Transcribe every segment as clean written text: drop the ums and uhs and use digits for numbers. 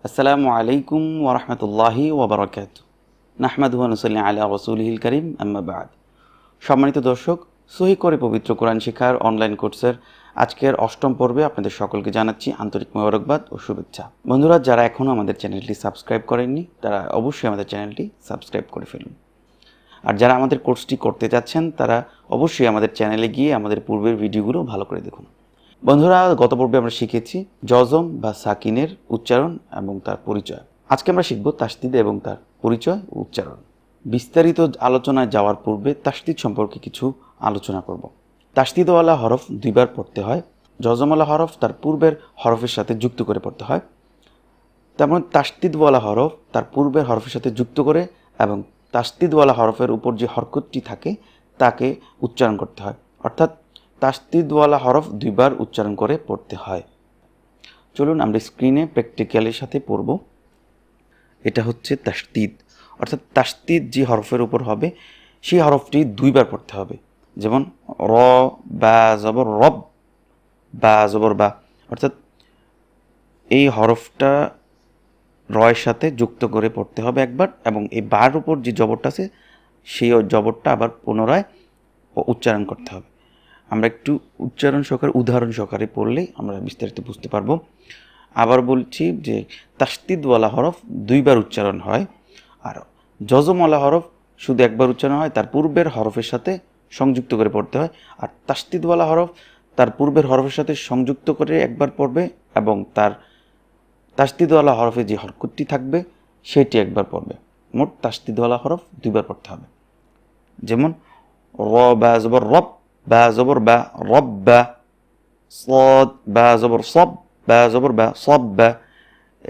আসসালামু আলাইকুম ওয়া রাহমাতুল্লাহি ওয়া বারাকাতুহু। নাহমাদুহু ওয়া নুসাল্লি আলা রাসূলিহিল কারীম, আম্মা বা'দ। সম্মানিত দর্শক, সহিহ করে পবিত্র কোরআন শেখার অনলাইন কোর্সের আজকের ৮ম পর্বে আপনাদের সকলকে জানাচ্ছি আন্তরিক মোবারকবাদ ও শুভেচ্ছা। বন্ধুরা, যারা এখনও আমাদের চ্যানেলটি সাবস্ক্রাইব করেননি তারা অবশ্যই আমাদের চ্যানেলটি সাবস্ক্রাইব করে ফেলুন। আর যারা আমাদের কোর্সটি করতে যাচ্ছেন তারা অবশ্যই আমাদের চ্যানেলে গিয়ে আমাদের পূর্বের ভিডিওগুলো ভালো করে দেখুন। বন্ধুরা, গত পর্বে আমরা শিখেছি জজম বা সাকিনের উচ্চারণ এবং তার পরিচয়। আজকে আমরা শিখব তাসদিদ এবং তার পরিচয় ও উচ্চারণ। বিস্তারিত আলোচনায় যাওয়ার পূর্বে তাসদিদ সম্পর্কে কিছু আলোচনা করব। তাসদিদওয়ালা হরফ দুইবার পড়তে হয়। জজমওয়ালা হরফ তার পূর্বের হরফের সাথে যুক্ত করে পড়তে হয়। তেমন তাসদিদওয়ালা হরফ তার পূর্বের হরফের সাথে যুক্ত করে এবং তাসদিদওয়ালা হরফের উপর যে হরকতটি থাকে তাকে উচ্চারণ করতে হয়, অর্থাৎ তাসদিদওয়ালা হরফ দুইবার উচ্চারণ করে পড়তে হয়। চলুন আমরা স্ক্রিনে প্র্যাকটিক্যালের সাথে পড়ব। এটা হচ্ছে তাসদিদ, অর্থাৎ তাসদিদ যে হরফের উপর হবে সেই হরফটি দুইবার পড়তে হবে। যেমন র বা জবর রব, বা জবর বা, অর্থাৎ এই হরফটা রয়ের সাথে যুক্ত করে পড়তে হবে একবার, এবং এই বার উপর যে জবরটা আছে সেই জবরটা আবার পুনরায় উচ্চারণ করতে হবে। আমরা একটু উচ্চারণ সহকারে উদাহরণ সহকারে পড়লেই আমরা বিস্তারিত বুঝতে পারবো। আবার বলছি যে তাসদিদওয়ালা হরফ দুইবার উচ্চারণ হয়, আর জজমওয়ালা হরফ শুধু একবার উচ্চারণ হয়, তার পূর্বের হরফের সাথে সংযুক্ত করে পড়তে হয়। আর তাসদিদওয়ালা হরফ তার পূর্বের হরফের সাথে সংযুক্ত করে একবার পড়বে এবং তার তাসদিদওয়ালা হরফে যে হরকতটি থাকবে সেটি একবার পড়বে। মোট তাসদিদওয়ালা হরফ দুইবার পড়তে হবে। যেমন র বা জবর রব, বা জবর বা, রব্বা। সদ বা জবর সব, বা জবর বা, সব্বা।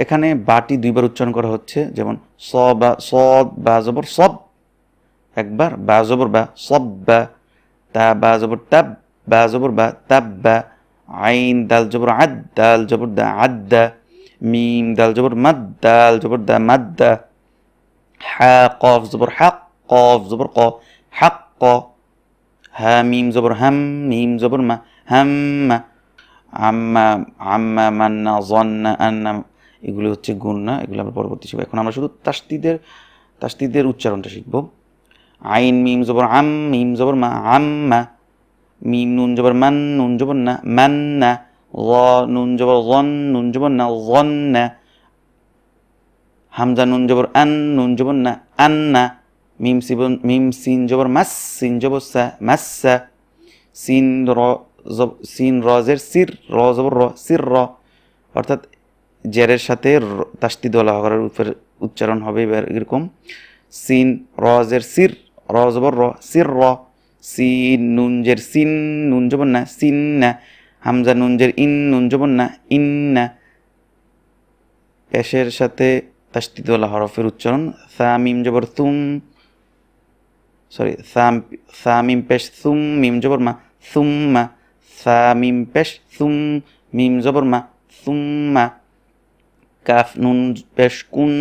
এখানে বাটি দুইবার উচ্চারণ করা হচ্ছে। যেমন সদ বা জবর সব একবার, বা জবর বা, সব্বা। তা বা জবর তাব, বা জবর বা, তাব্বা। আইন দাল জবর আদ, দাল জবর দা, আদ্দা। মিম দাল জবর মাদ, দাল জবর দা, মাদ্দা। হা কফ জবর হাক, কফ জবর ক, হাক ক। হা মিম জবর হাম, মিম জবর মা, হাম্মা। আম্মা, আম্মা, মান্না, জন্না, আন্না, এগুলো হচ্ছে গুন্না। এগুলো আমরা পরবর্তী শিখব। এখন আমরা শুধু তাসদিদের উচ্চারণটা শিখব। আইন মিম জবর আম, মিম জবর মা, আম্মা। মিম নুন জবর মান, নুন জবর না, মান্না। ল নুন জবর জন, নুন জবর না, জন্না। হামজা নুন জবর আন, নুন জবর না, আন্না। মিম সিন জবর মাস, সিন জবর সা, মাসসা। সিন রজের সির, র জবর র, সির র। অর্থাৎ জেরের সাথে তাসদিদওয়ালা হরফের উপর উচ্চারণ হবে এরকম। সিন রজের সির, র জবর র, সির র। সিন নুনজের সিন, নুন জবর না, সিন্না। হামজা নুনজের ইন, নুন জবর না, ইন্না। পেশের সাথে তাসদিদওয়ালা হরফের উচ্চারণ সা মিম জবর তুম, সা মিম পেশ সুম, মিম জবর মা, সুম্মা। সা মিম পেশ সুম, মিম জবর মা, সুম্মা। কাফ নুন পেশ কুন,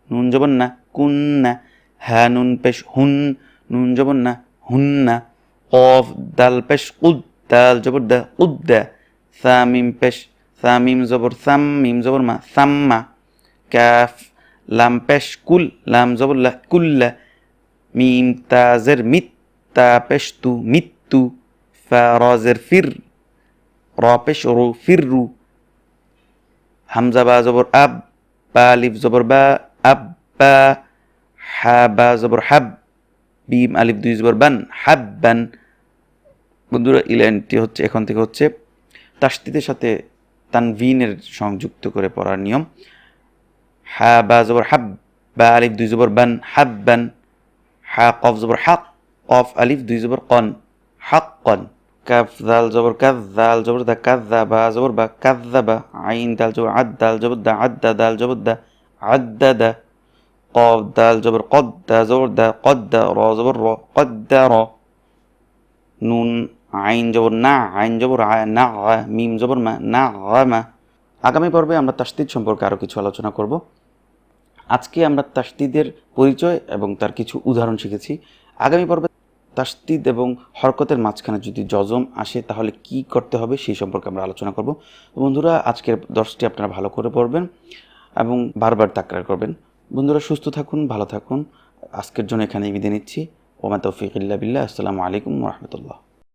নুন জবর না, কুন্না। হা নুন পেশ হুন, নুন জবর না, হুন্না। কফ দাল পেশ কুদ, দাল জবর দা, কুদ্দা। সা মিম জবর সাম, মিম জবর মা, সাম্মা। কাফ লাম পেশ কুল, লাম জবর লা, কুল্লা। মিম তাজের মিত, তা পেশ তু, মিত্তু। ফা রজের ফির, র পেশ রু, ফিররু। হামজা বা জবর আব, বা আলিফ জবর বা, আব্বা। হা বা জবর হাব, বিম আলিফ দুই জবর বান, হাব্বান। বন্ধুরা, এই লাইনটি হচ্ছে এখন থেকে হচ্ছে তাসদিদের সাথে তানভিনের সংযুক্ত করে পড়ার নিয়ম। হা বা জবর হাব, বা আলিফ দুই জবর বান, হাব্বান। হা কফ জবর হাক, কফ আলিফ দুই জবর কন, হাক্কন। কাফ দাল জবর কাজ, দাল জবর দা, কাজ্জা। বা জবর বা, কাজ্জাবা। আইন দাল জবর আদ, দাল জবর দা, আদ্দা। দাল জবর দা, আদ্দাদা। কফ দাল জবর কদ, দা জবর দা, কদ্দা। র জবর র, কদ্দার। নুন আইন জবর না, আইন জবর না, মিম জবর মা, না, মা। আগামী পর্বে আমরা তাসদিদ সম্পর্কে আরও কিছু আলোচনা করব। আজকে আমরা তাসদিদের পরিচয় এবং তার কিছু উদাহরণ শিখেছি। আগামী পর্বে তাসদিদ এবং হরকতের মাঝখানে যদি জজম আসে তাহলে কি করতে হবে সেই সম্পর্কে আমরা আলোচনা করব। বন্ধুরা, আজকের দর্শটি আপনারা ভালো করে পড়বেন। এবং বারবার তাকরার করবেন। বন্ধুরা সুস্থ থাকুন, ভালো থাকুন। আজকের জন্য এখানেই বিদায় নিচ্ছি। ওমা তৌফিক ইল্লা বিল্লাহ। আসসালামু আলাইকুম ওয়া রাহমাতুল্লাহ।